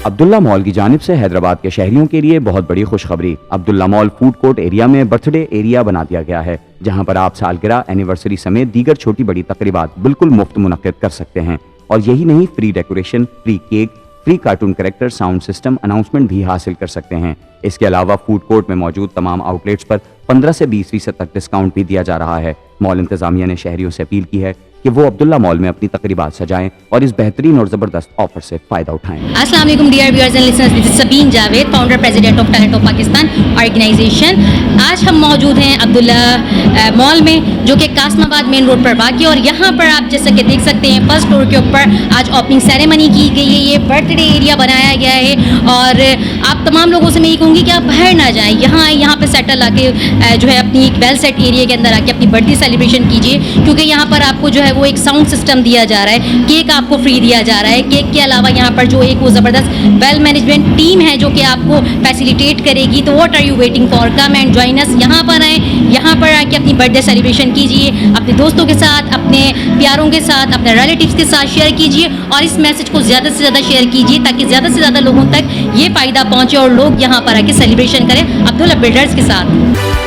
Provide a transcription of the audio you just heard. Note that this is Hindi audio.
अब्दुल्ला मॉल की जानिब से हैदराबाद के शहरियों के लिए बहुत बड़ी खुशखबरी। Abdullah mall food court area में बर्थडे एरिया बना दिया गया है, जहां पर आप सालगिरह, एनिवर्सरी समेत दीगर छोटी बड़ी तकरीबात बिल्कुल मुफ्त मुनक्किद कर सकते हैं। और यही नहीं, free decoration, free cake, free cartoon character, sound system, announcement भी हासिल कर सकते हैं। इसके अलावा फूड कोर्ट में मौजूद तमाम आउटलेट्स पर 15 से 20% तक डिस्काउंट भी दिया जा रहा है। मॉल इंतजामिया ने शहरियों से अपील की है कि वो अब्दुल्ला मॉल में अपनी तकरीबात सजाएं और इस बेहतरीन और जबरदस्त ऑफर से फायदा उठाएं। अस्सलाम वालेकुम dear viewers and listeners, this is Sabeen Javed, founder president of talent of Pakistan organisation. आज हम मौजूद हैं अब्दुल्ला मॉल में, जो कि कासमाबाद मेन रोड पर वाक़ है। और यहाँ पर आप जैसा कि देख सकते हैं, फर्स्ट फ्लोर के ऊपर आज ओपनिंग सेरेमनी की गई है। ये बर्थडे एरिया बनाया गया है और आप तमाम लोगों से मैं ये कहूँगी कि आप बाहर ना जाएँ, यहाँ आए, यहाँ पर सेटल आके जो है अपनी एक वेल सेट एरिया के अंदर आके अपनी बर्थडे सेलिब्रेशन कीजिए, क्योंकि यहाँ पर आपको जो है वो एक साउंड सिस्टम दिया जा रहा है, केक आपको फ्री दिया जा रहा है। केक के अलावा यहाँ पर जो एक वो ज़बरदस्त वेल मैनेजमेंट टीम है जो कि आपको फैसिलिटेट करेगी। तो what are you waiting for, come and join us. यहाँ पर आए, यहाँ पर आके अपनी बर्थडे सेलिब्रेशन कीजिए, अपने दोस्तों के साथ, अपने प्यारों के साथ, अपने रिलेटिव्स के साथ शेयर कीजिए और इस मैसेज को ज़्यादा से ज़्यादा शेयर कीजिए ताकि ज़्यादा से ज़्यादा लोगों तक ये फ़ायदा पहुँचे और लोग यहाँ पर आके सेलिब्रेशन करें अब्दुल्ला बिल्डर्स के साथ।